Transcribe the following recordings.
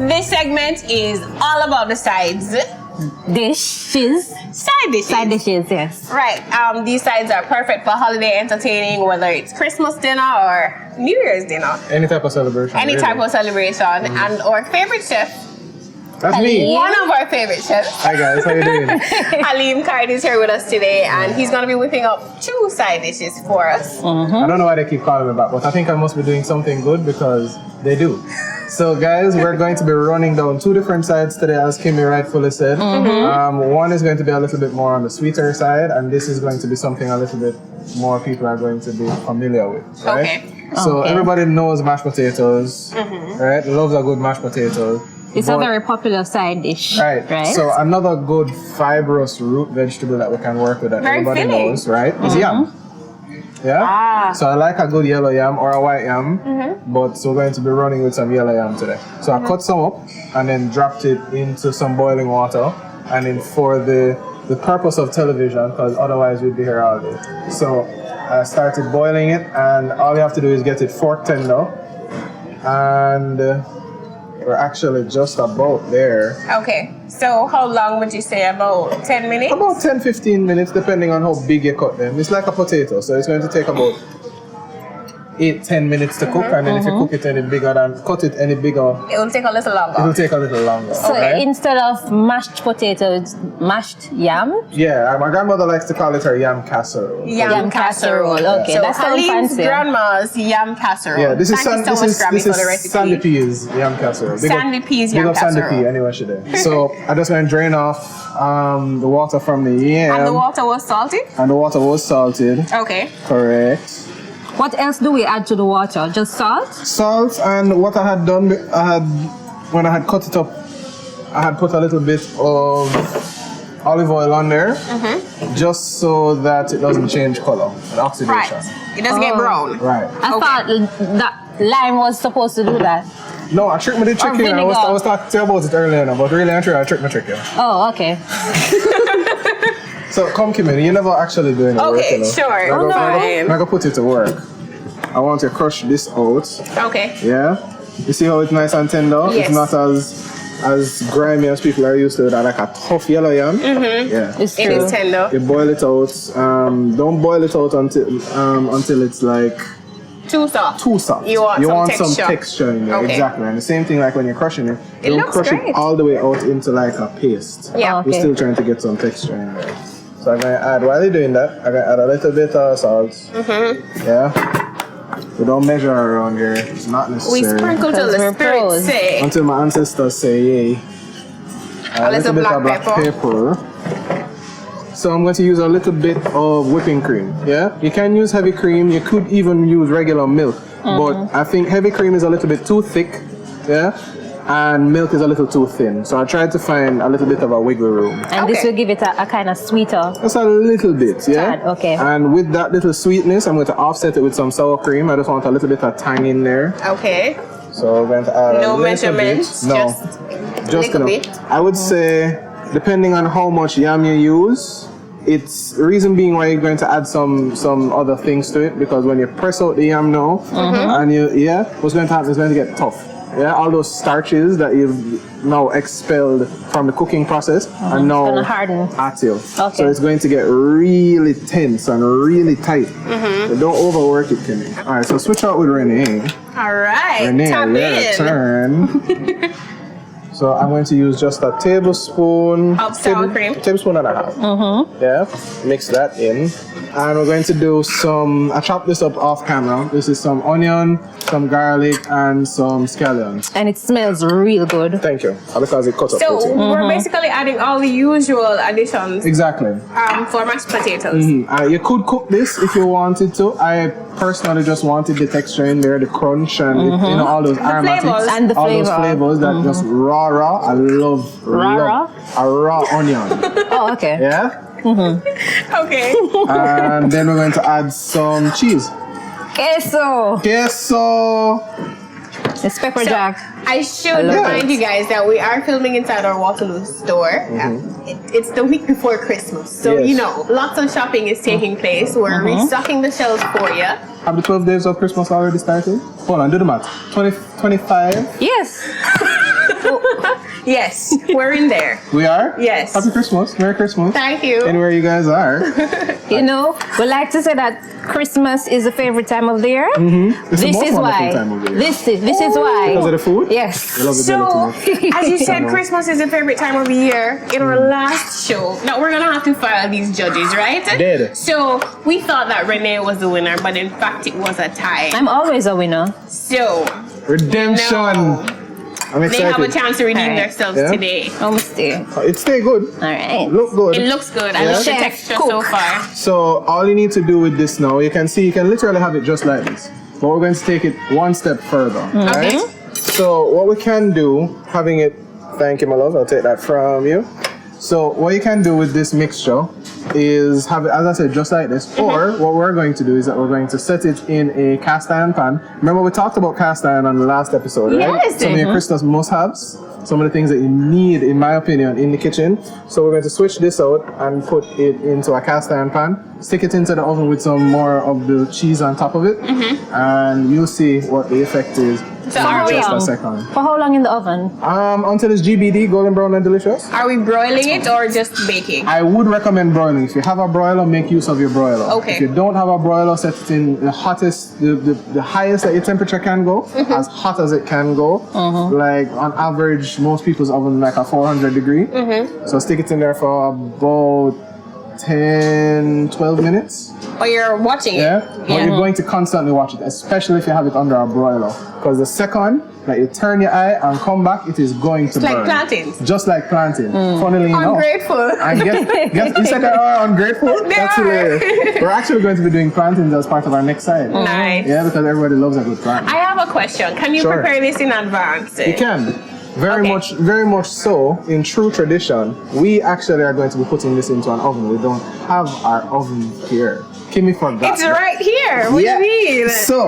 This segment is all about the sides. Dishes. Side dishes. Side dishes, yes. Right. These sides are perfect for holiday entertaining, whether it's Christmas dinner or New Year's dinner. Any type of celebration. Any really. type of celebration. And our favorite chef, That's me. one of our favorite chefs, Hi guys, how you doing? Halim Kard, is here with us today, and he's going to be whipping up 2 side dishes for us. I don't know why they keep calling me back, but I think I must be doing something good because they do. So guys, we're going to be running down 2 different sides today, as Kimmy rightfully said. One is going to be a little bit more on the sweeter side, and this is going to be something a little bit more people are going to be familiar with. Right? Okay. So everybody knows mashed potatoes, right? Loves a good mashed potato. It's a very popular side dish. Right. Right. So another good fibrous root vegetable that we can work with that Very everybody filling. knows, right? Is yam. Yeah. So I like a good yellow yam or a white yam, but so we're going to be running with some yellow yam today. So I cut some up and then dropped it into some boiling water, and then for the purpose of television, because otherwise we'd be here all day. So I started boiling it, and all you have to do is get it fork tender, and we're actually just about there. Okay. So how long would you say? About 10 minutes? About 10-15 minutes, depending on how big you cut them. It's like a potato, so it's going to take about 8-10 minutes to cook, and then if you cook it any bigger cut it any bigger, It will take a little longer. it will take a little longer. So okay? instead of mashed potato, it's mashed yam? Yeah, my grandmother likes to call it her yam casserole. Yam casserole. Okay, So that sounds Halim's fancy. grandma's yam casserole. Yeah, this is Thank you so much, Grammy, for the recipe. Sandy P's yam casserole. Sandy P's big yam up Sandy casserole. P anyway she did. So I just went to drain off the water from the yam. And the water was salty? And the water was salted. Okay. Correct. What else do we add to the water? Just salt? Salt, and what I had done, when I had cut it up, I had put a little bit of olive oil on there, just so that it doesn't change color, the oxidation. Right. It doesn't get brown. Right. I thought that lime was supposed to do that. No, I tricked the trick here. I was talking to you about it earlier, but really and truly, I tricked my trick here. Oh, okay. So come, Kimmy, you never actually do any work. Okay, you know? sure. I'm Fine. gonna put it to work. I want to crush this out. Okay. Yeah. You see how it's nice and tender? Yes. It's not as grimy as people are used to. That like a tough yellow yam. Yeah. It's It true. is tender. You boil it out. Don't boil it out until it's like Too soft. too soft. You want some some texture. texture in there. Okay. Exactly. And the same thing like when you're crushing it. It Don't looks crush great. it all the way out into like a paste. Yeah. Okay. You're still trying to get some texture in there. So I'm gonna add, while you're doing that, I'm gonna add a little bit of salt. Yeah. We don't measure around here. It's not We necessary. sprinkle till Because the we're spirit pros. say. Until my ancestors say yay. A little bit of black black pepper. So I'm going to use a little bit of whipping cream. Yeah, you can use heavy cream. You could even use regular milk, but I think heavy cream is a little bit too thick. Yeah, and milk is a little too thin. So I tried to find a little bit of a wiggle room. And this Okay. will give it a kind of sweeter. Just a little bit, yeah. Tad, okay. And with that little sweetness, I'm going to offset it with some sour cream. I just want a little bit of tang in there. Okay. So we're going to add No a little measurements. bit. No, Just enough. bit. I would say, depending on how much yam you use, it's reason being why you're going to add some other things to it, because when you press out the yam now, and what's going to happen is going to get tough. Yeah, all those starches that you've now expelled from the cooking process are now gonna harden. at you. Okay. So it's going to get really tense and really tight. So don't overwork it, Kimmy. All right, so switch out with Renee. All right. Renee, Tap your in. turn. So I'm going to use just a tablespoon Of sour cream. Tablespoon and a half. Yeah. Mix that in. And we're going to do I chopped this up off camera. This is some onion, some garlic, and some scallions. And it smells real good. Thank you. Because it cuts up So protein. we're basically adding all the usual additions Exactly. for mashed potatoes. You could cook this if you wanted to. I personally just wanted the texture in there, the crunch, and all those aromatics. flavors. And the all those flavor. flavors that just raw. I love a raw onion. Oh, okay. Yeah? Okay. And then we're going to add some cheese. Queso. Queso. It's pepper jack. I should love remind it. you guys that we are filming inside our Waterloo store. It's the week before Christmas, so Yes. you know lots of shopping is taking place. We're restocking the shelves for you. Have the 12 days of Christmas already started? Hold on, do the math. 25? Yes. Yes, we're in there. We are? Yes. Happy Christmas. Merry Christmas. Thank you. Anywhere you guys are. You know, we like to say that Christmas is the favorite time of the year. It's the This most is wonderful why. time of the year. This is why. Because of the food? Yes. I love the So, jelly too much. as you said, know. Christmas is the favorite time of the year. In our last show, now we're gonna have to file these judges, right? Did. So we thought that Renee was the winner, but in fact it was a tie. I'm always a winner. So Redemption. no, I'm they excited. have a chance to redeem Alright. themselves Yeah. today. Almost there. It stay good. All right. Look good. It looks good. I Yeah. love the Chef, texture cook. so far. So all you need to do with this now, you can see, you can literally have it just like this. But we're going to take it one step further. Right? Okay. So what we can do, having it, thank you my love, I'll take that from you. So what you can do with this mixture is have it, as I said, just like this. Or what we're going to do is that we're going to set it in a cast iron pan. Remember we talked about cast iron on the last episode, right? Yes. Some of your Christmas must-haves. Some of the things that you need, in my opinion, in the kitchen. So we're going to switch this out and put it into a cast iron pan. Stick it into the oven with some more of the cheese on top of it. And you'll see what the effect is So in are we- just a second. For how long in the oven? Until it's GBD, golden brown and delicious. Are we broiling it or just baking? I would recommend broiling. If you have a broiler, make use of your broiler. Okay. If you don't have a broiler, set it in the hottest, the highest that your temperature can go, as hot as it can go. Like on average, most people's oven like a 400 degree. So stick it in there for about 10, 12 minutes. Or you're watching it? Yeah. But you're going to constantly watch it, especially if you have it under a broiler. Because the second that you turn your eye and come back, it is going to It's like burn. plantains. Just like planting. Funnily enough. Ungrateful. And guess you said they are ungrateful? They That's are. hilarious. We're actually going to be doing plantings as part of our next side. Nice. Yeah, because everybody loves a good plant. I have a question. Can you Sure. prepare this in advance? You can. Very much so. In true tradition, we actually are going to be putting this into an oven. We don't have our oven here. Kimmy forgot. It's right here. What do you mean? So,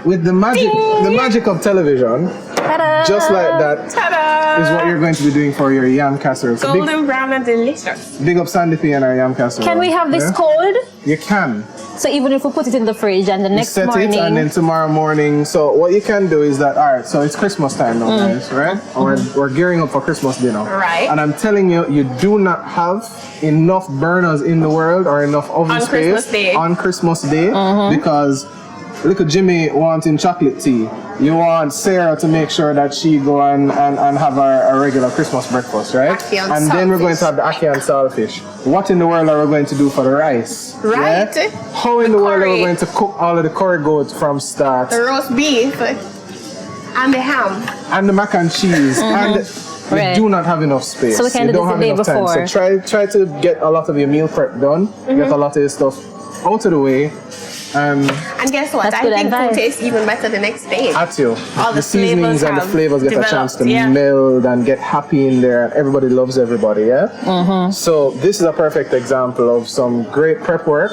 with the magic of television, Ta-da! just like that Ta-da! is what you're going to be doing for your yam casserole. So Golden brown and delicious. big up Sandy P and our yam casserole. Can we have this Yeah? cold? You can. So even if we put it in the fridge and the You next set morning, it and then tomorrow morning. So what you can do is that, all right, so it's Christmas time now, guys, right? We're gearing up for Christmas dinner. Right. And I'm telling you, you do not have enough burners in the world or enough oven On space Christmas Day. on Christmas Day because look at Jimmy wanting chocolate tea. You want Sarah to make sure that she go and have a regular Christmas breakfast, right? Ackee and And then we're going saltfish. to have the ackee and saltfish. What in the world are we going to do for the rice? Right. Yeah? How in the world are we curry. going to cook all of the curry goat from start? The roast beef and the ham. And the mac and cheese. And we Right. do not have enough space. So we can you do don't this have the day enough time. before. So try to get a lot of your meal prep done. Get a lot of your stuff out of the way. And guess what? That's I good think advice. food tastes even better the next day. At you. All the seasonings flavors and the have flavors get a chance to developed, yeah. meld and get happy in there, and everybody loves everybody, yeah? So this is a perfect example of some great prep work.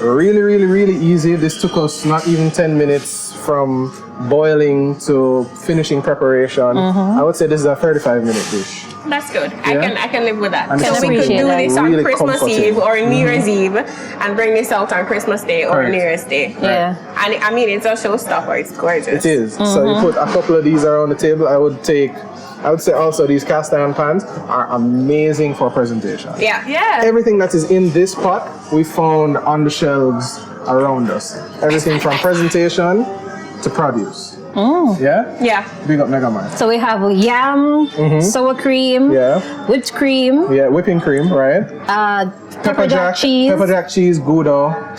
Really, really, really easy. This took us not even 10 minutes from boiling to finishing preparation. I would say this is a 35-minute dish. That's good. Yeah. I can live with that. And So it's we could appreciate do that. this on Really Christmas comforting. Eve or New Year's Eve and bring this out on Christmas Day or Correct. New Year's Day. yeah. And I mean, it's a showstopper. It's gorgeous. It is. So you put a couple of these around the table. I would say also these cast iron pans are amazing for presentation. Yeah. Yeah. Everything that is in this pot, we found on the shelves around us. Everything from presentation to produce. Yeah? Yeah. Big up MegaMart. So we have yam, sour cream, Yeah. whipped cream, Yeah, whipping cream, right? pepper jack cheese, Pepper jack cheese, Gouda,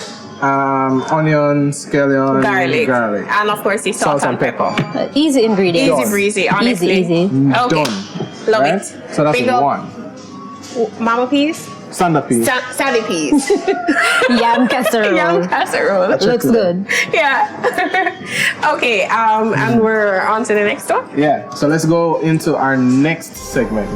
onions, scallion, Garlic. And of course, the salt and pepper. easy ingredients. Easy breezy, honestly. Easy. Okay. Done. Love Right? it. So that's Big up one. Mama peas. Standard piece. Sandy peas. Yam casserole. Yam casserole. Looks good. Yeah. Okay. And we're on to the next one. Yeah, so let's go into our next segment.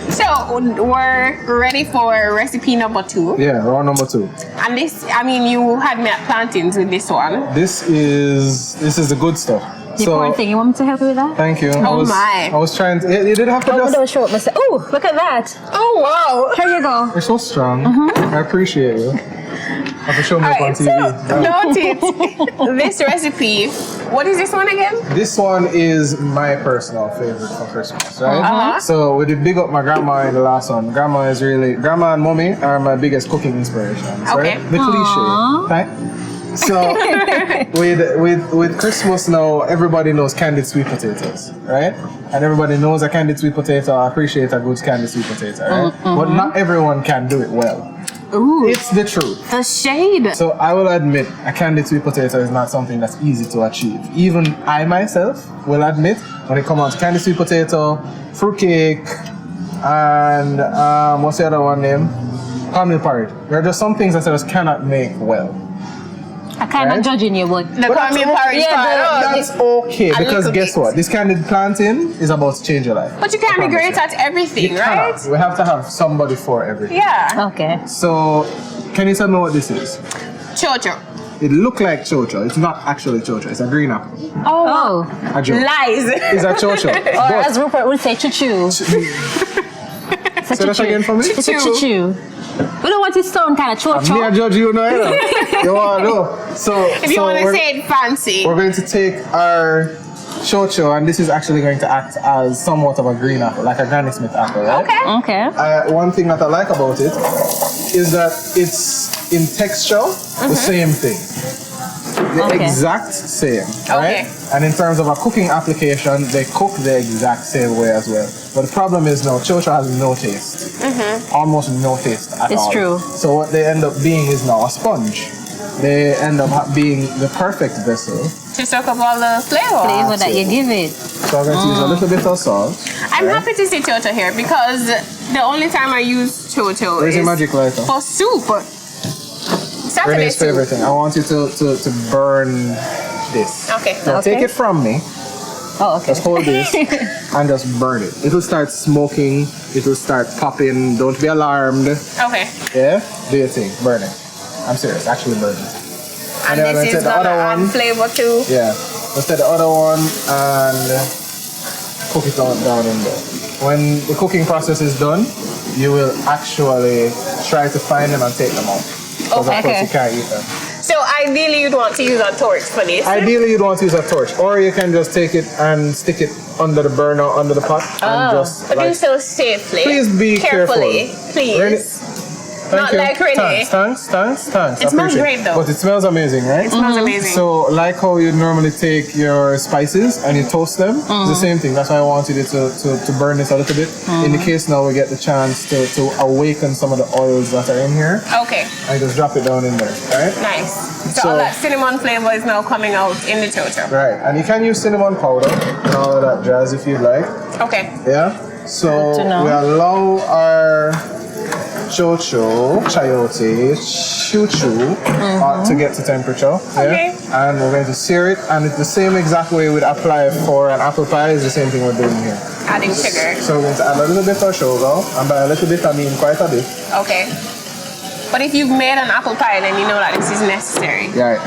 So we're ready for recipe number 2. Yeah, round number 2. And this, I mean, you had me at plantains with this one. This is the good stuff. The important thing. You want me to help you with that? Thank you. Oh my. I was trying to. You didn't have to I'm just. gonna show up myself. Oh, look at that. Oh wow. Here you go. You're so strong. I appreciate you. I have to show me up on Alright, TV. so note it. This recipe What is this one again? This one is my personal favorite for Christmas, right? Uh-huh. So we did big up my grandma in the last one. Grandma and mommy are my biggest cooking inspirations, Okay. right? The cliche, right? So with Christmas now, everybody knows candied sweet potatoes, right? And everybody knows a candied sweet potato. I appreciate a good candied sweet potato, right? But not everyone can do it well. Ooh. It's the truth. The shade. So I will admit, a candied sweet potato is not something that's easy to achieve. Even I myself will admit, when it comes on to candied sweet potato, fruitcake, and what's the other one name? Cornmeal porridge. There are just some things that I just cannot make well. I kind of judging you, but The cornmeal porridge part. That's okay, A because little guess bit. what? This candied planting is about to change your life. But you can't be great at everything, You right? cannot. We have to have somebody for everything. Yeah. okay. So, can you tell me what this is? Chocho. It look like chocho. It's not actually chocho. It's a green apple. Oh. A joke. Lies. It's a chocho. Or But- as Rupert would say, choo-choo. Say that again for me. It's a choo-choo. We don't want to sound kind of Me a choo-choo. judge you know. You want to know. So, If you want to say it fancy. we're going to take our chocho, and this is actually going to act as somewhat of a green apple, like a Granny Smith apple, right? Okay. Okay. One thing that I like about it is that it's in texture the same thing. The Okay. exact same, Okay. right? And in terms of a cooking application, they cook the exact same way as well. But the problem is now, chocho has no taste. Almost no taste at It's all. true. So what they end up being is now a sponge. They end up being the perfect vessel. To soak up all the flavor. Flavor that you give it. So I'm going to use a little bit of salt. I'm happy to see chocho here because the only time I use chocho Where's is your magic lighter? for soup. Saturday Renee's soup. favorite thing. I want you to burn this. Okay. Now take it from me. Oh, okay. Just hold this and just burn it. It will start smoking. It will start popping. Don't be alarmed. Okay. Yeah? Do your thing. Burn it. I'm serious. Actually burn it. And then this let's is take the gonna other add one. flavor too. Yeah. Let's take the other one and cook it down in there. When the cooking process is done, you will actually try to find them and take them out. Because of course you can't eat them. So ideally you'd want to use a torch for this. Ideally, you'd want to use a torch, or you can just take it and stick it under the burner, under the pot, and just But do so safely. please be carefully. careful. Please. Renee, thank Not you. like Renee. Thanks. It smells great, though. But it smells amazing, right? It smells amazing. So, like how you normally take your spices and you toast them, it's the same thing. That's why I wanted you to burn this a little bit. In the case now, we get the chance to awaken some of the oils that are in here, Okay. and just drop it down in there, right? Nice. So, So- all that cinnamon flavor is now coming out in the chocho. Right, and you can use cinnamon powder and all of that jazz if you'd like. Okay. Yeah. So Good to know. we allow our chocho, chayote, choo-choo to get to temperature. Yeah? Okay. And we're going to sear it, and it's the same exact way we'd apply for an apple pie. Is the same thing we're doing here. Adding sugar. So we're going to add a little bit of sugar, and by a little bit I mean quite a bit. Okay. But if you've made an apple pie, then you know that this is necessary. Right.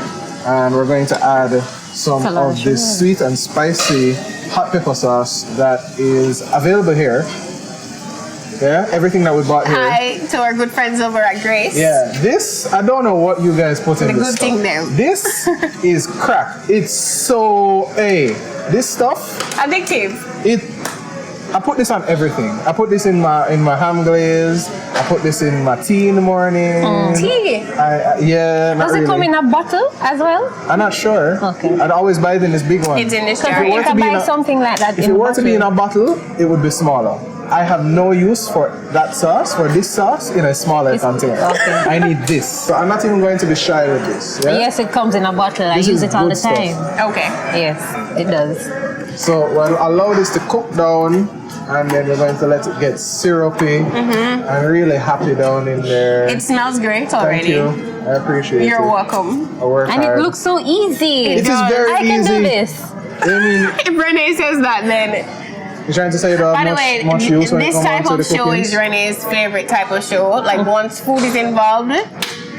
And we're going to add some Hello, of this sweet and spicy hot pepper sauce that is available here. Yeah, everything that we bought here. Hi to our good friends over at Grace. Yeah, this, I don't know what you guys put in The this good stuff. thing there. This is crack. It's so, this stuff, Addictive. I put this on everything. I put this in my ham glaze. I put this in my tea in the morning. Tea. Yeah, not Does really. it come in a bottle as well? I'm not sure. Okay. I'd always buy it in this big one. It's in this Because jar. If it were you to can be in buy a- something like that If in it a were to be in bottle. a bottle, it would be smaller. I have no use for that sauce, for this sauce, in a smaller container. okay. I need this. So I'm not even going to be shy with this. Yeah? Yes, it comes in a bottle. I This use is it all the good stuff. time. Okay. Yes, it does. So we'll allow this to cook down, and then we're going to let it get syrupy and really happy down in there. It smells great Thank already. you. I appreciate You're it. welcome. I work And hard. it looks so easy. It is very I can easy. do this. I mean, If Renee says that, then. you're trying to say you don't By the have way, much use when it this comes type on to of the show cooking? is Renee's favorite type of show. Like once food is involved,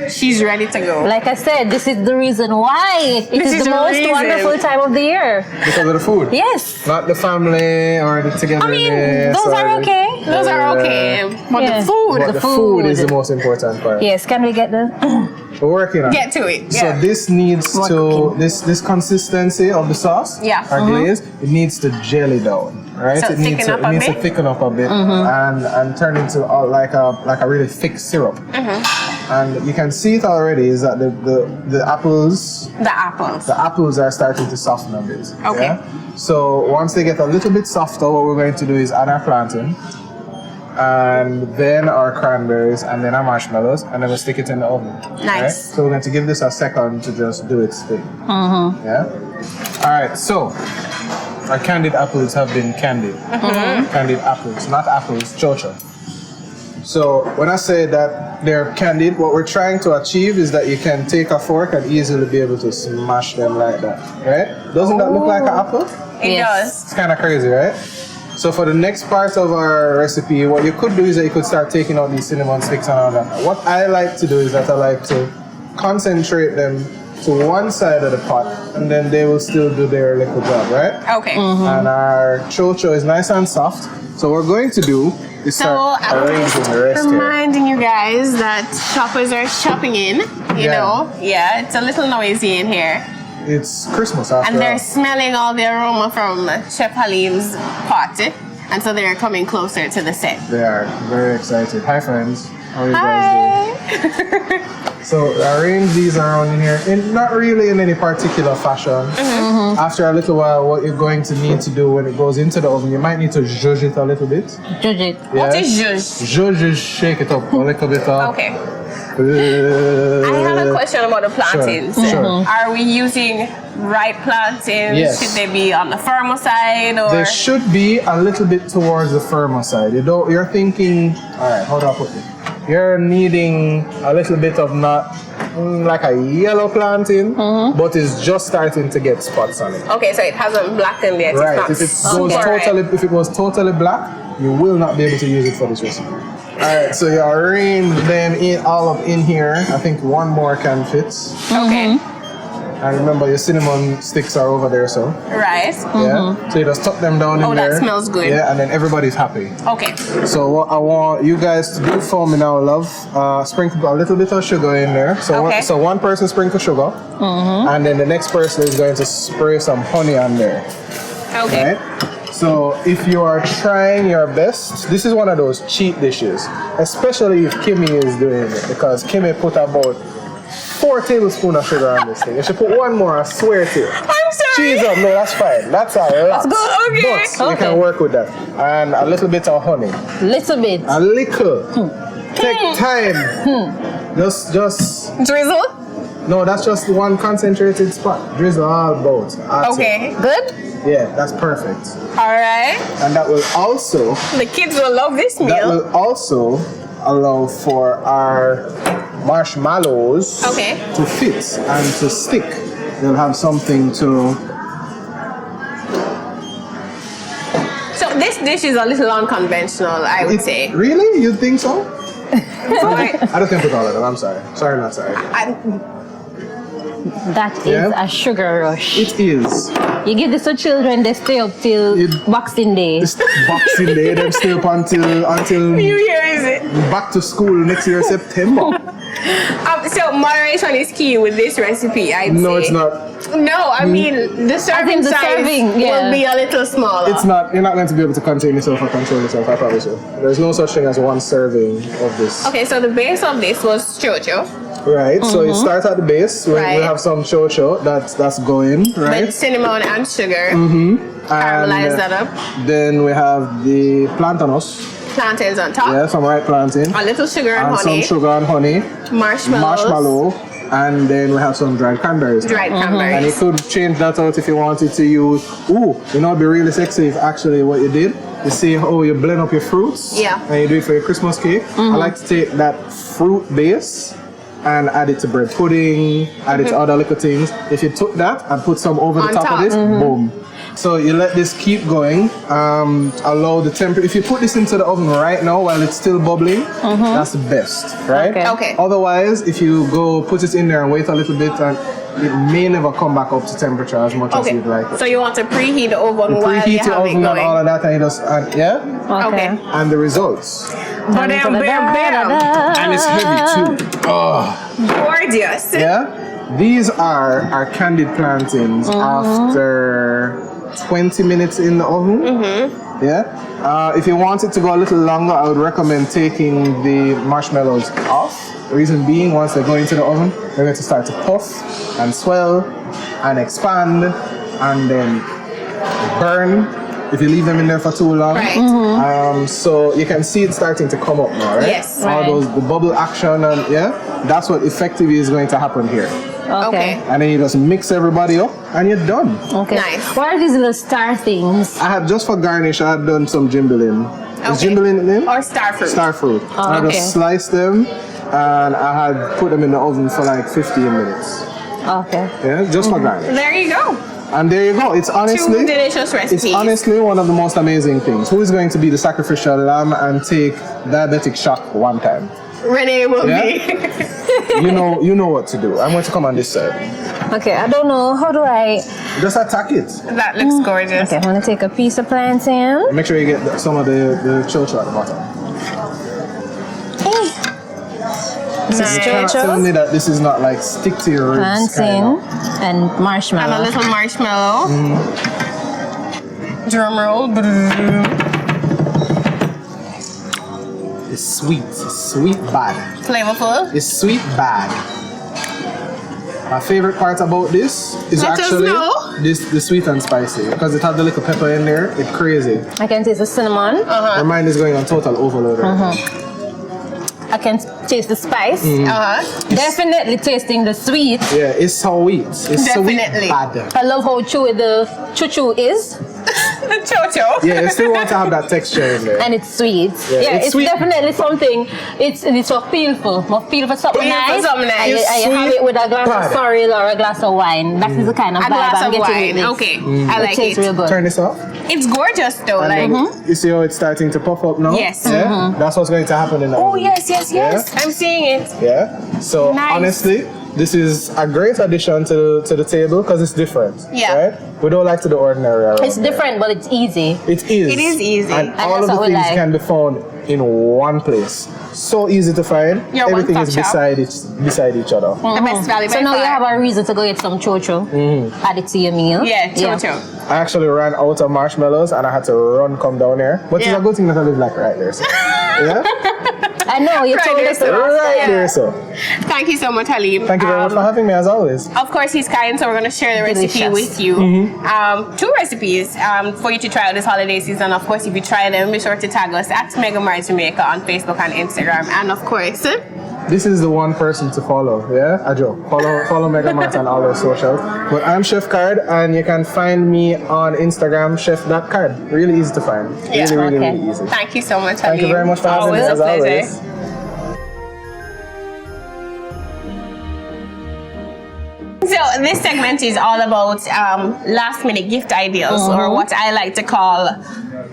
She's ready to go. Like I said, this is the reason why it This is is the the most reason. wonderful time of the year. Because of the food. Yes. Not the family or the togetherness. I mean, those are okay. Those are okay. But Yeah. the food, But the food is the most important part. Yes, can we get the... We're working on it. get to it. So Yeah. this needs What to cooking? this consistency of the sauce, Yeah. or glaze, it needs to jelly down, right? So it needs thicken to up a bit? thicken up a bit and turn into like a really thick syrup. And you can see it already is that the apples The apples. are starting to soften a bit. Okay. Yeah? So once they get a little bit softer, what we're going to do is add our plantain, and then our cranberries, and then our marshmallows, and then we'll stick it in the oven. Nice. Right? So we're going to give this a second to just do its thing. Yeah. All right. So our candied apples have been candied. Candied apples, not apples, chocho. So when I say that they're candied, what we're trying to achieve is that you can take a fork and easily be able to smash them like that, right? Doesn't that look like an apple? It Yes. does. It's kind of crazy, right? So for the next part of our recipe, what you could do is that you could start taking out these cinnamon sticks and all that. What I like to do is that I like to concentrate them to one side of the pot, and then they will still do their little job, right? Okay. And our chocho is nice and soft. So what we're going to do is So start I'm arranging the rest here. reminding you guys that choppers are chopping in. You Yeah. know, yeah, it's a little noisy in here, It's Christmas after and they're all. smelling all the aroma from Chef Halim's pot, and so they're coming closer to the set. They are very excited. Hi friends. How are you guys doing? Hi. So arrange these around in here, not really in any particular fashion. After a little while, what you're going to need to do when it goes into the oven, you might need to zhuzh it a little bit. Judge it. What Yeah? is zhuzh? Zhuzh is shake it up a little bit. Okay. I have a question about the plantains. Sure. Are we using ripe plantains? Yes. Should they be on the firmer side or? They should be a little bit towards the firmer side. You're thinking, all right, hold on, put it. You're needing a little bit of not like a yellow plantain, but it's just starting to get spots on it. Okay, so it hasn't blackened yet. Right. It's If not it was totally black, you will not be able to use it for this recipe. All right, so you arrange them all up in here. I think one more can fit. Okay. And remember, your cinnamon sticks are over there, so Right. yeah. So you just tuck them down in Oh, there. that smells good. Yeah, and then everybody's happy. Okay. So what I want you guys to do for me now, love, sprinkle a little bit of sugar in there. So Okay. one person sprinkle sugar, and then the next person is going to spray some honey on there. Okay. Right? So if you are trying your best, this is one of those cheat dishes, especially if Kimmy is doing it, because Kimmy put about 4 tablespoons of sugar on this thing. If she put one more, I swear to you. I'm sorry. Cheese up, no, that's fine. That's a lot. good, okay. But you can work with that. And a little bit of honey. Little bit. A little. Take time. Just Drizzle. no, that's just one concentrated spot. Drizzle all about. That's it. Okay. Good? Yeah, that's perfect. All right. And that will also The kids will love this that meal. will also allow for our marshmallows Okay. to fit and to stick. They'll have something to. So this dish is a little unconventional, I would say. Really? You think so? Right. I don't think put all of them. I'm sorry. Sorry, not sorry. That is Yeah. a sugar rush. It is. You give this to children, they stay up till Boxing Day. It's Boxing Day. Them stay up until New Year, is it? back to school next year September. So moderation is key with this recipe, I'd say. No, it's not. No, I mean the serving the size serving, yeah. will be a little smaller. It's not. You're not going to be able to contain yourself or control yourself. I promise you. There's no such thing as one serving of this. Okay, so the base of this was chocho. Right. So you start at the base. We Right. have some chocho that's going right. With cinnamon and sugar. Caramelize And, that up. Then we have the plantanos. Plantains on top. Yeah, some ripe plantain. A little sugar and And honey. some sugar and honey. Marshmallows. Marshmallow. And then we have some dried cranberries. Dried And you cranberries. could change that out if you wanted to use. Ooh, you know, it'd be really sexy if actually what you did. You see, oh, you blend up your fruits. Yeah. And you do it for your Christmas cake. I like to take that fruit base and add it to bread pudding, add it to other little things. If you took that and put some over the On top of top. this, boom. So you let this keep going. Allow the temperature. If you put this into the oven right now while it's still bubbling, that's the best, right? Okay. Otherwise, if you go put it in there and wait a little bit, and it may never come back up to temperature as much as you'd like it. So you want to preheat the oven while you Preheat have the it oven going. and all of that, and you just Okay. and the results. Bam, bam, bam. And it's heavy too. Oh. Gorgeous. Yeah. These are our candied plantains after 20 minutes in the oven. Yeah. If you want it to go a little longer, I would recommend taking the marshmallows off. The reason being, once they go into the oven, they're going to start to puff and swell and expand and then burn if you leave them in there for too long. Right. So you can see it starting to come up now, right? Yes. All those, the bubble action, and that's what effectively is going to happen here. Okay. And then you just mix everybody up and you're done. Okay. Nice. What are these little star things? I had, just for garnish, I had done some gimbalin. Is gimbalin in it? Or star fruit. Star fruit. I just sliced them and I had put them in the oven for like 15 minutes. Okay. Yeah, just for garnish. There you go. And there you go. It's honestly, Two delicious recipes. it's honestly one of the most amazing things. Who is going to be the sacrificial lamb and take diabetic shock one time? Renee will be. You know what to do. I'm going to come on this side. Okay, I don't know. How do I... Just attack it. That looks gorgeous. Okay, I'm going to take a piece of plantain. Make sure you get some of the chocho at the bottom. This is You cannot tell me that this is not like stick to your ribs. plantain and And marshmallow. a little marshmallow. Drum roll. It's sweet. It's sweet bad. Flavorful. It's sweet bad. My favorite part about this is Let us actually know. the sweet and spicy, because it had the little pepper in there. It's crazy. I can taste the cinnamon. My mind is going on total overload. Right I can taste the spice. Definitely tasting the sweet. Yeah, it's sweet. It's Definitely. sweet bad. I love how chewy the choo-choo is. The chocho. Yeah, you still want to have that texture in there. And it's sweet. Yeah, it's it's sweet. definitely something. It's a feel for something Feel for nice. something nice. And you have Sweet it with a glass bad. of sorrel or a glass of wine. That is the kind of A vibe glass I'm of getting wine. with this. Okay. I It like tastes it. real good. Turn this off. It's gorgeous though. And Like. then you see how it's starting to puff up now? Yes. Yeah? That's what's going to happen in the Oh oven. yes. I'm seeing it. Yeah. So Nice. honestly, this is a great addition to the table because it's different. Yeah. Right? We don't like to the ordinary around It's here. different, but it's easy. It is. It is easy. And all that's of the what we things like. can be found in one place. So easy to find. Your Everything one-stop is shop. beside each other. The best value So by now you far. have a reason to go get some chocho. Add it to your meal. Yeah, chocho. I actually ran out of marshmallows and I had to come down here. But it's Yeah. a good thing that I live like right there. So. Yeah? I know you Right told there, us so the last Right time. there, so. Thank you so much, Halim. Thank you very much for having me as always. Of course, he's kind, so we're going to share the recipe Delicious. with you. Two recipes for you to try out this holiday season. Of course, if you try them, be sure to tag us at MegaMart Jamaica on Facebook and Instagram. And of course, This is the one person to follow, yeah? Ajo. Follow MegaMart on all their socials. But I'm Chef Card, and you can find me on Instagram, chef.card. Really easy to find. Yeah. Really Okay. easy. thank you so much, Thank you Halim. very much for having me Always as a pleasure. always. So this segment is all about last minute gift ideas, or what I like to call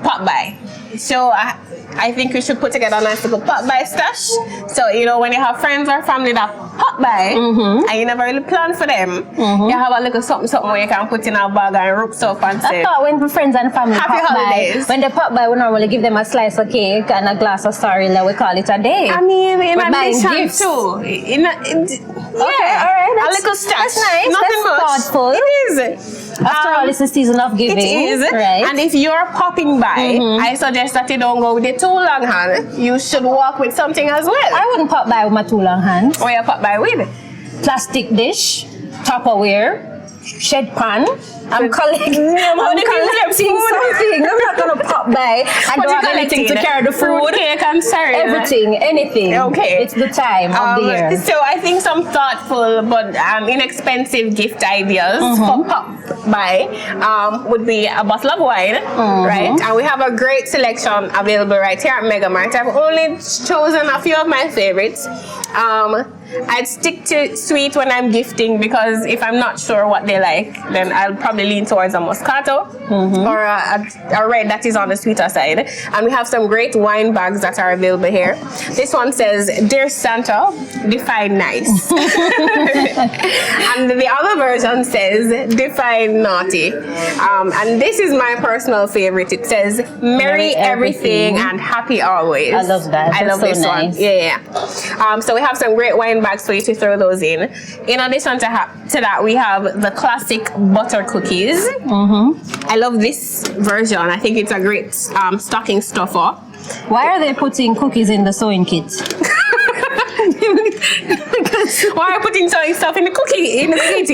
pop by. So I think we should put together a nice little pop by stash. So when you have friends or family that pop by and you never really plan for them, you have a little something where you can put in a bag and rope stuff and I say, thought when the friends and family Happy pop holidays. by, when they pop by, we normally give them a slice of cake and a glass of sorrel, and we call it a day. I mean, in We're buying addition gifts. too. Okay, all right, a that's- little stash. that's nice, Nothing that's much. thoughtful. It is. After all, it's the season of giving. It is. Right? And if you're popping by, I suggest that you don't go with the too long hand. You should walk with something as well. I wouldn't pop by with my 2 long hands. Or you pop by with. Plastic dish, Tupperware, shed pan. I'm collecting something. I'm not gonna pop by and What don't you have anything to collecting? carry the food. Fruit cake and cereal. Everything, anything. Okay. It's the time of the year. So I think some thoughtful but inexpensive gift ideas for pop by would be a bottle of wine, right? And we have a great selection available right here at MegaMart. I've only chosen a few of my favorites. I'd stick to sweet when I'm gifting, because if I'm not sure what they like, then I'll probably lean towards a Moscato or a red that is on the sweeter side. And we have some great wine bags that are available here. This one says, Dear Santa, define nice. And the other version says, define naughty. And this is my personal favorite. It says, Merry everything and happy always. I love that. I love this one. Yeah. So we have some great wine bags for you to throw those in. In addition to that, we have the classic butter cookies. I love this version. I think it's a great stocking stuffer. Why are they putting cookies in the sewing kit? Why are you putting sewing stuff in the cookie in the kit?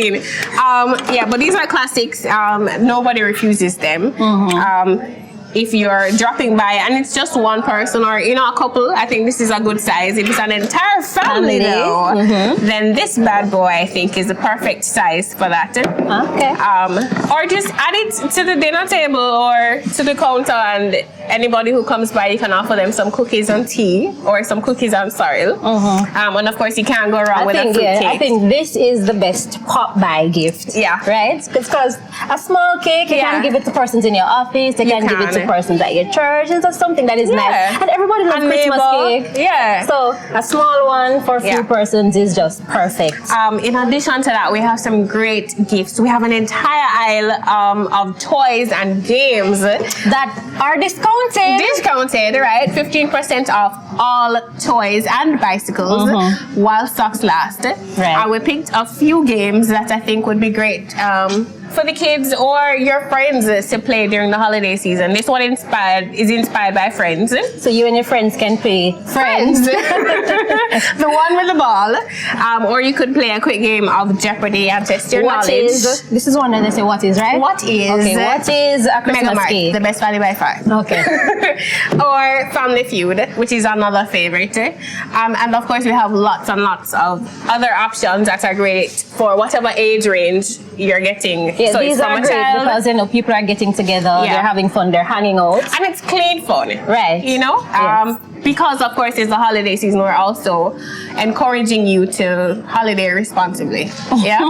Yeah, but these are classics. Nobody refuses them. If you're dropping by and it's just one person or a couple, I think this is a good size. If it's an entire family though, then this bad boy I think is the perfect size for that. Okay. Or just add it to the dinner table or to the counter, and anybody who comes by, you can offer them some cookies and tea or some cookies and sorrel. And of course you can't go wrong with a fruit cake. I think this is the best pop-by gift. Yeah. Right? Because a small cake, you can give it to persons in your office, you can give it to persons at your church. It's just something that is nice. And everybody loves Christmas cake. Yeah. So a small one for a few persons is just perfect. In addition to that, we have some great gifts. We have an entire aisle of toys and games that are discounted, right? 15% off all toys and bicycles while stocks last. And we picked a few games that I think would be great for the kids or your friends to play during the holiday season. This one is inspired by Friends. So you and your friends can play Friends. The one with the ball. Or you could play a quick game of Jeopardy and test your knowledge. This is one that they say what is, right? What is? Okay, what is a Christmas MegaMart, cake? the best value by far. Okay. Or Family Feud, which is another favorite. And of course we have lots and lots of other options that are great for whatever age range you're getting. Yeah, so these are great because people are getting together, they're having fun, they're hanging out. And it's clean fun. Right. Because of course it's the holiday season, we're also encouraging you to holiday responsibly. Yeah.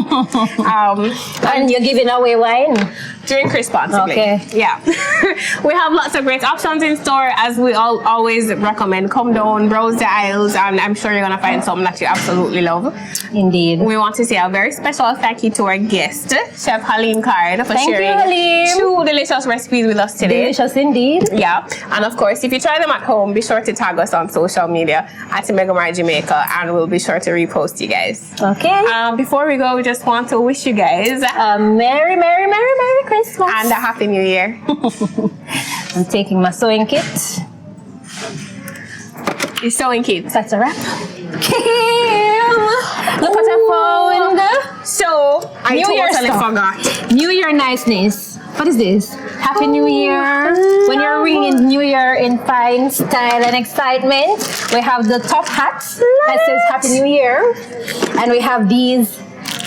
And you're giving away wine? Drink responsibly. Okay. Yeah. We have lots of great options in store, as we always recommend. Come down, browse the aisles, and I'm sure you're gonna find something that you absolutely love. Indeed. We want to say a very special thank you to our guest, Chef Halim Card, for sharing 2 delicious recipes with us today. Delicious indeed. Yeah. And of course, if you try them at home, be sure to tag us on social media at MegaMart Jamaica, and we'll be sure to repost you guys. Okay. Before we go, we just want to wish you guys a Merry Christmas and a Happy New Year. I'm taking my sewing kit. Your sewing kit. That's a wrap. Look what I found. So I totally forgot. New Year niceness. What is this? Happy New Year. When you're ringing New Year in fine style and excitement, we have the top hat that says Happy New Year. And we have these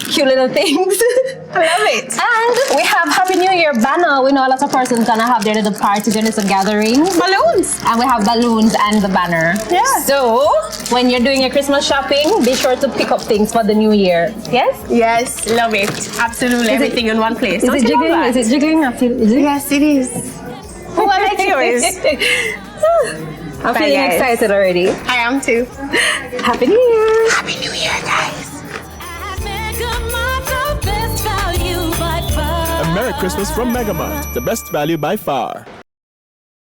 cute little things. I love it. And we have Happy New Year banner. We know a lot of persons gonna have their little parties, their little gatherings. Balloons. And we have balloons and the banner. Yeah. So when you're doing your Christmas shopping, be sure to pick up things for the new year. Yes? Yes, love it. Absolutely. Everything in one place. Is it jiggling? Is it jiggling? Yes, it is. Oh, I like yours. I'm feeling excited already. I am too. Happy New Year. Happy New Year, guys. A Merry Christmas from MegaMart, the best value by far.